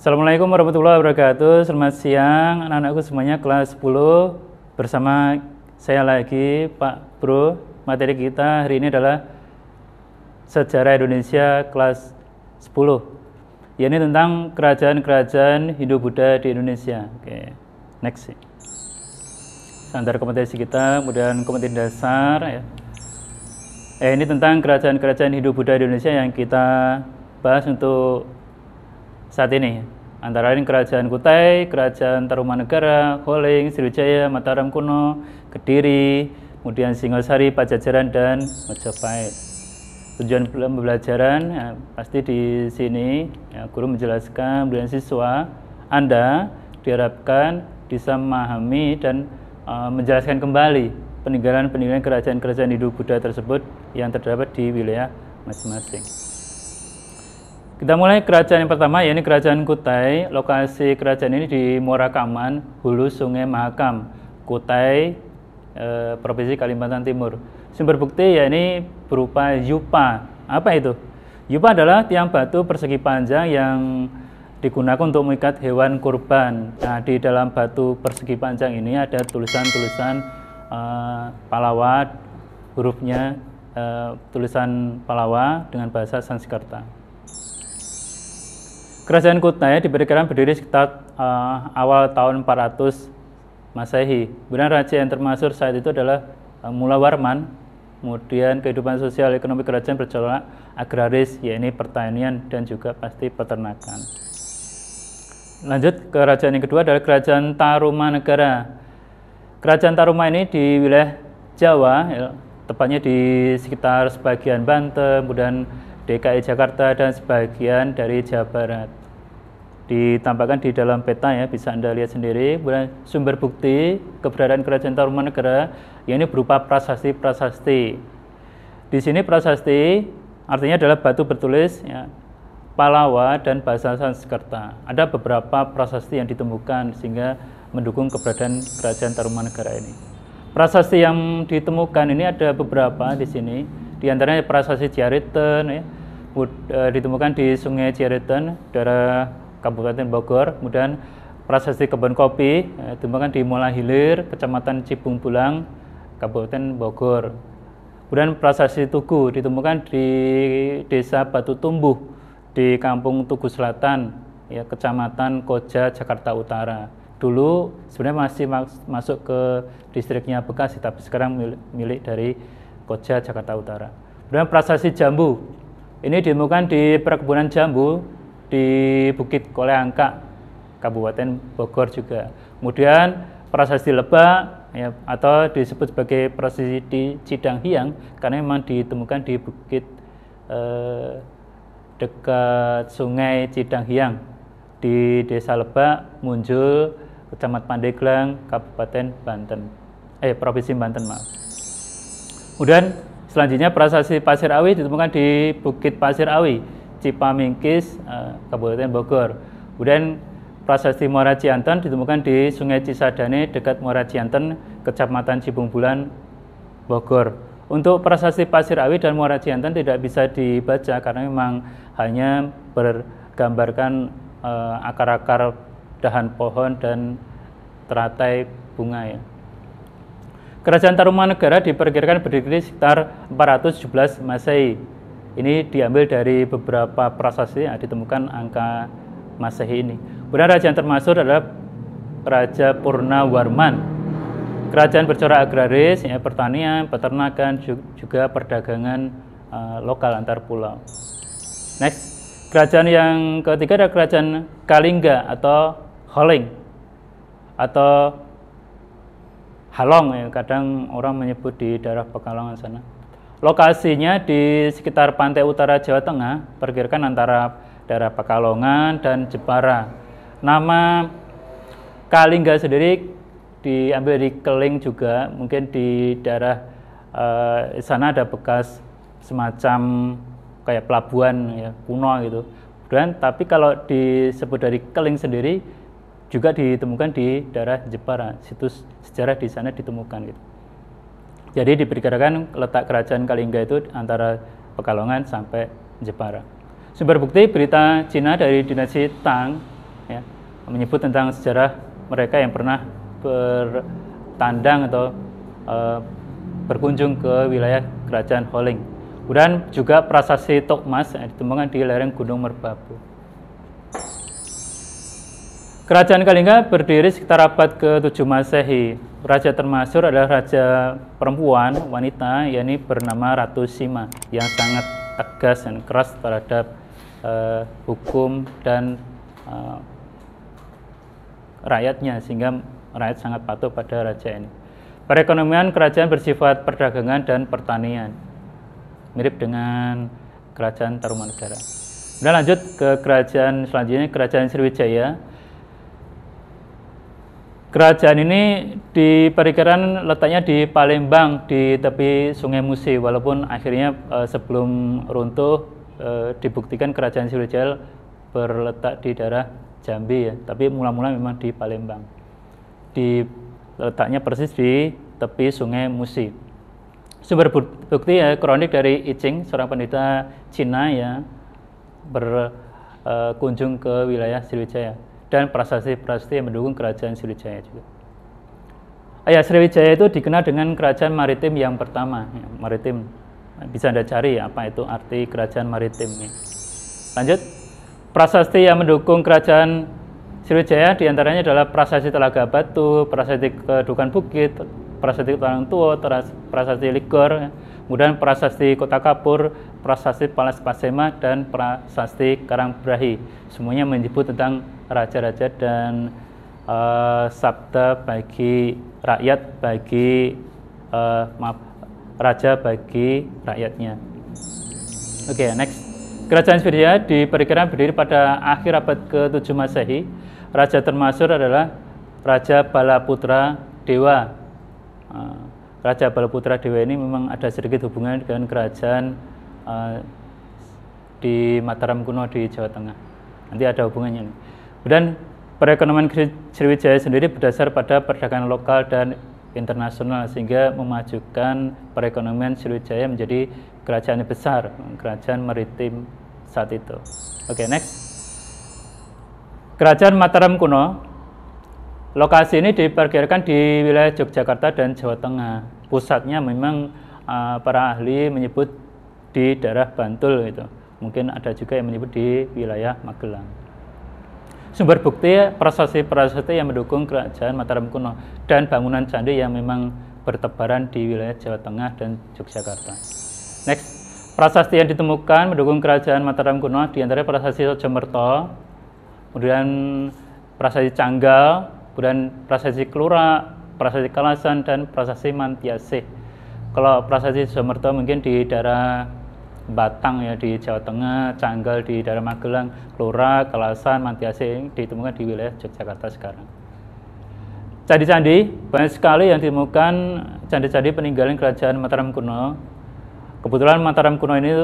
Assalamualaikum warahmatullahi wabarakatuh. Selamat siang anak-anakku semuanya kelas 10. Bersama saya lagi Pak Bro. Materi kita hari ini adalah Sejarah Indonesia kelas 10. Ini tentang kerajaan-kerajaan Hindu-Buddha di Indonesia. Oke, next. Standar kompetensi kita, kemudian kompetensi dasar ya. Ini tentang kerajaan-kerajaan Hindu-Buddha di Indonesia yang kita bahas untuk saat ini. Antara lain Kerajaan Kutai, Kerajaan Tarumanegara, Holeng, Sriwijaya, Mataram Kuno, Kediri, kemudian Singosari, Pajajaran, dan Majapahit. Tujuan pembelajaran ya, pasti di sini ya, guru menjelaskan, kemudian siswa Anda diharapkan bisa memahami dan menjelaskan kembali peninggalan-peninggalan kerajaan-kerajaan Hindu-Buddha tersebut yang terdapat di wilayah masing-masing. Kita mulai kerajaan yang pertama, yaitu Kerajaan Kutai. Lokasi kerajaan ini di Muara Kaman, hulu Sungai Mahakam, Kutai, Provinsi Kalimantan Timur. Sumber bukti yakni berupa yupa. Apa itu? Yupa adalah tiang batu persegi panjang yang digunakan untuk mengikat hewan kurban. Nah, di dalam batu persegi panjang ini ada tulisan-tulisan Palawa, hurufnya tulisan Palawa dengan bahasa Sanskerta. Kerajaan Kutai diperkirakan berdiri sekitar awal tahun 400 Masehi. Kemudian raja yang termasuk saat itu adalah Mulawarman. Kemudian kehidupan sosial ekonomi kerajaan bercorak agraris, yaitu pertanian dan juga pasti peternakan. Lanjut, kerajaan yang kedua adalah Kerajaan Tarumanegara. Kerajaan Taruma ini di wilayah Jawa, ya, tepatnya di sekitar sebagian Banten, kemudian DKI Jakarta dan sebagian dari Jawa Barat. Ditampakkan di dalam peta ya, bisa Anda lihat sendiri. Kemudian sumber bukti keberadaan Kerajaan Tarumanegara yang ini berupa prasasti-prasasti. Di sini prasasti artinya adalah batu bertulis ya, Palawa dan bahasa Sanskerta. Ada beberapa prasasti yang ditemukan sehingga mendukung keberadaan Kerajaan Tarumanegara ini. Prasasti yang ditemukan ini ada beberapa di sini. Di antaranya prasasti Ciariten ya, ditemukan di Sungai Ciariten, daerah Kabupaten Bogor. Kemudian prasasti Kebun Kopi ditemukan di Muara Hilir, Kecamatan Cibung Bulang, Kabupaten Bogor. Kemudian prasasti Tugu ditemukan di Desa Batu Tumbuh di Kampung Tugu Selatan, ya, Kecamatan Koja, Jakarta Utara. Dulu sebenarnya masih masuk ke distriknya Bekasi, tapi sekarang milik dari Koja, Jakarta Utara. Kemudian prasasti Jambu ini ditemukan di perkebunan jambu di Bukit Koleangka, Kabupaten Bogor juga. Kemudian prasasti Lebak ya, atau disebut sebagai prasasti Cidanghiang karena memang ditemukan di bukit dekat Sungai Cidanghiang di Desa Lebak, Munjul, Kecamatan Pandeglang, Kabupaten Banten. Provinsi Banten, maaf. Kemudian selanjutnya prasasti Pasir Awi ditemukan di Bukit Pasir Awi, Cipamingkis, Kabupaten Bogor. Kemudian prasasti Muara Cianten ditemukan di Sungai Cisadane dekat Muara Cianten, Kecamatan Cibung Bulan, Bogor. Untuk prasasti Pasir Awi dan Muara Cianten tidak bisa dibaca karena memang hanya bergambarkan akar-akar dahan pohon dan teratai bunga ya. Kerajaan Tarumanegara diperkirakan berdiri sekitar 417 Masehi. Ini diambil dari beberapa prasasti yang ditemukan angka Masehi ini. Kemudian raja yang termasuk adalah Raja Purnawarman. Kerajaan bercorak agraris, ya, pertanian, peternakan, juga perdagangan lokal antar pulau. Next, kerajaan yang ketiga adalah Kerajaan Kalingga atau Holeng atau Halong ya, kadang orang menyebut di daerah Pekalongan sana. Lokasinya di sekitar pantai utara Jawa Tengah, perkirakan antara daerah Pekalongan dan Jepara. Nama Kalingga sendiri diambil dari Keling juga, mungkin di daerah sana ada bekas semacam kayak pelabuhan ya, kuno gitu. Dan tapi kalau disebut dari Keling sendiri juga ditemukan di daerah Jepara, situs sejarah di sana ditemukan gitu. Jadi diperkirakan letak kerajaan Kalingga itu antara Pekalongan sampai Jepara. Sumber bukti berita Cina dari dinasti Tang ya, menyebut tentang sejarah mereka yang pernah bertandang atau berkunjung ke wilayah kerajaan Holling. Kemudian juga prasasti Tokmas yang ditemukan di lereng Gunung Merbabu. Kerajaan Kalingga berdiri sekitar abad ke-7 Masehi. Raja termasyhur adalah raja perempuan, wanita, yakni bernama Ratu Sima, yang sangat tegas dan keras terhadap hukum dan rakyatnya, sehingga rakyat sangat patuh pada raja ini. Perekonomian kerajaan bersifat perdagangan dan pertanian, mirip dengan kerajaan Tarumanegara. Kemudian lanjut ke kerajaan selanjutnya, kerajaan Sriwijaya. Kerajaan ini diperkirakan letaknya di Palembang, di tepi Sungai Musi, walaupun akhirnya sebelum runtuh dibuktikan kerajaan Sriwijaya berletak di daerah Jambi, ya, tapi mula-mula memang di Palembang. Letaknya persis di tepi Sungai Musi. Sumber bukti ya kronik dari I Ching, seorang pendeta Cina ya berkunjung ke wilayah Sriwijaya, dan prasasti-prasasti yang mendukung kerajaan Sriwijaya juga. Sriwijaya itu dikenal dengan kerajaan maritim yang pertama. Ya, maritim, bisa Anda cari ya, apa itu arti kerajaan maritim. Ya. Lanjut, prasasti yang mendukung kerajaan Sriwijaya diantaranya adalah prasasti Telaga Batu, prasasti Kedukan Bukit, prasasti Talang Tua, prasasti Ligor, ya. Kemudian prasasti Kota Kapur, prasasti Palas Pasema, dan prasasti Karangbrahi. Semuanya menyebut tentang raja-raja dan sabda bagi rakyat, raja bagi rakyatnya. Oke, next. Kerajaan Sriwijaya diperkirakan berdiri pada akhir abad ke-7 Masehi. Raja termasyhur adalah Raja Balaputra Dewa. Raja Balaputra Dewa ini memang ada sedikit hubungan dengan kerajaan di Mataram kuno di Jawa Tengah. Nanti ada hubungannya. Dan perekonomian Sriwijaya sendiri berdasar pada perdagangan lokal dan internasional, sehingga memajukan perekonomian Sriwijaya menjadi kerajaan yang besar, kerajaan maritim saat itu. Oke, next. Kerajaan Mataram kuno. Lokasi ini diperkirakan di wilayah Yogyakarta dan Jawa Tengah. Pusatnya memang para ahli menyebut di daerah Bantul gitu. Mungkin ada juga yang menyebut di wilayah Magelang. Sumber bukti prasasti-prasasti yang mendukung kerajaan Mataram kuno dan bangunan candi yang memang bertebaran di wilayah Jawa Tengah dan Yogyakarta. Next, prasasti yang ditemukan mendukung kerajaan Mataram kuno diantaranya prasasti Sojomerto, kemudian prasasti Canggal, kemudian prasasti Kelura, prasasti Kalasan, dan prasasti Mantiasih. Kalau prasasti Sojomerto mungkin di daerah Batang ya, di Jawa Tengah, Canggal di daerah Magelang, Kelura, Kalasan, Mantiasih ditemukan di wilayah Yogyakarta sekarang. Candi-candi banyak sekali yang ditemukan, candi-candi peninggalan kerajaan Mataram kuno. Kebetulan Mataram kuno ini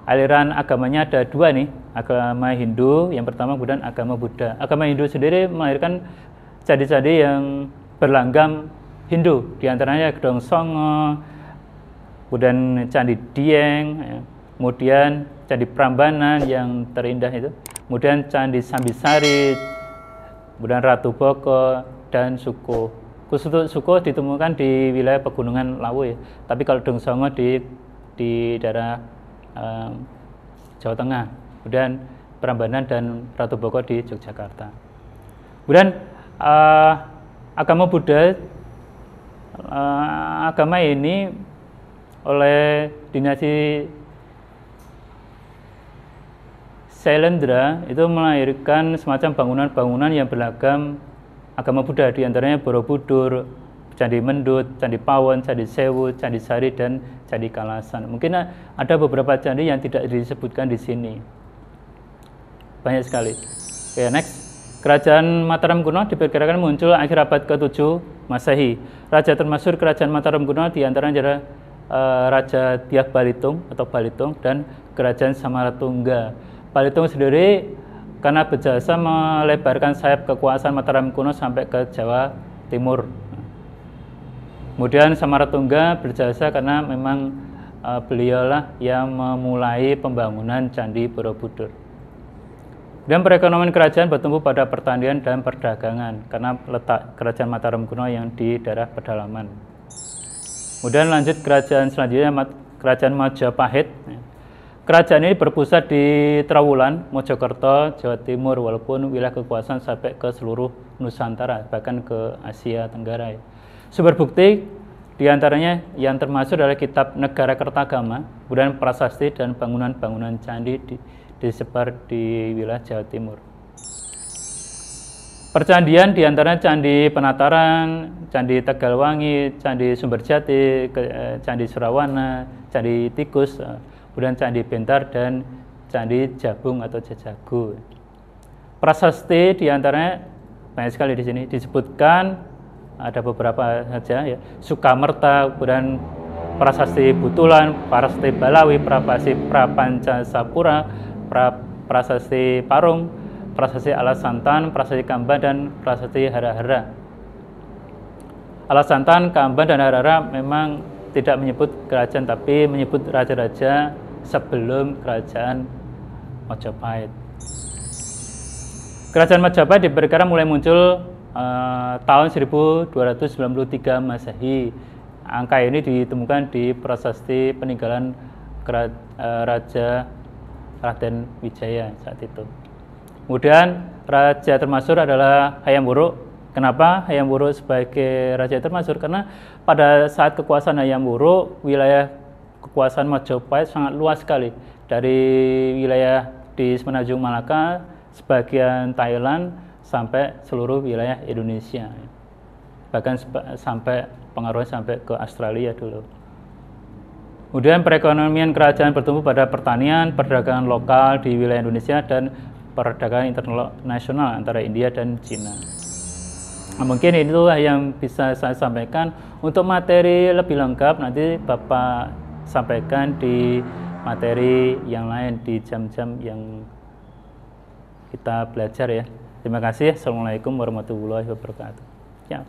aliran agamanya ada dua nih, agama Hindu yang pertama, kemudian agama Buddha. Agama Hindu sendiri melahirkan candi-candi yang berlanggam Hindu, diantaranya Gedong Songo, kemudian Candi Dieng, ya. Kemudian Candi Prambanan yang terindah itu, kemudian Candi Sambisari, kemudian Ratu Boko, dan Suko. Khusus Suko ditemukan di wilayah pegunungan Lawu ya, tapi kalau Gedong Songo di daerah Jawa Tengah, kemudian Prambanan dan Ratu Boko di Yogyakarta. Kemudian agama Buddha, agama ini oleh dinasti Sailendra itu melahirkan semacam bangunan-bangunan yang beragam agama Buddha, diantaranya Borobudur, Candi Mendut, Candi Pawon, Candi Sewu, Candi Sari, dan Candi Kalasan. Mungkin ada beberapa candi yang tidak disebutkan di sini. Banyak sekali. Oke, next. Kerajaan Mataram kuno diperkirakan muncul akhir abad ke-7 Masehi. Raja termasyhur kerajaan Mataram kuno diantaranya adalah Raja Dyah Balitung atau Balitung dan Kerajaan Samaratungga. Balitung sendiri karena berjasa melebarkan sayap kekuasaan Mataram kuno sampai ke Jawa Timur. Kemudian Samaratungga berjasa karena memang beliaulah yang memulai pembangunan Candi Borobudur. Dan perekonomian kerajaan bertumbuh pada pertanian dan perdagangan karena letak kerajaan Mataram kuno yang di daerah pedalaman. Kemudian lanjut kerajaan selanjutnya, kerajaan Majapahit. Kerajaan ini berpusat di Trowulan, Mojokerto, Jawa Timur, walaupun wilayah kekuasaan sampai ke seluruh Nusantara, bahkan ke Asia Tenggara. Sumber bukti diantaranya yang termasuk adalah kitab Negara Kertagama, kemudian prasasti dan bangunan-bangunan candi disebar di wilayah Jawa Timur. Percandian diantaranya Candi Penataran, Candi Tegalwangi, Candi Sumberjati, Candi Surawana, Candi Tikus, kemudian Candi Bentar dan Candi Jabung atau Jajagu. Prasasti diantaranya banyak sekali di sini disebutkan, ada beberapa saja ya. Sukamerta, kemudian Prasasti Butulan, Prasasti Balawi, Prasasti Prapancasapura, Prasasti Parung, Prasasti Alasantan, Prasasti Kamban, dan Prasasti Hara-Hara. Alasantan, Kamban, dan Hara-Hara memang tidak menyebut kerajaan, tapi menyebut raja-raja sebelum kerajaan Majapahit. Kerajaan Majapahit diperkirakan mulai muncul tahun 1293 Masehi. Angka ini ditemukan di prasasti peninggalan Raja Raden Wijaya saat itu. Kemudian raja termasyhur adalah Hayam Wuruk. Kenapa Hayam Wuruk sebagai raja termasyhur? Karena pada saat kekuasaan Hayam Wuruk, wilayah kekuasaan Majapahit sangat luas sekali. Dari wilayah di Semenanjung Malaka, sebagian Thailand, sampai seluruh wilayah Indonesia. Bahkan sampai pengaruhnya sampai ke Australia dulu. Kemudian perekonomian kerajaan bertumbuh pada pertanian, perdagangan lokal di wilayah Indonesia, dan perdagangan internasional antara India dan Cina. Nah, mungkin itulah yang bisa saya sampaikan. Untuk materi lebih lengkap nanti Bapak sampaikan di materi yang lain di jam-jam yang kita belajar ya. Terima kasih. Assalamualaikum warahmatullahi wabarakatuh. Ya.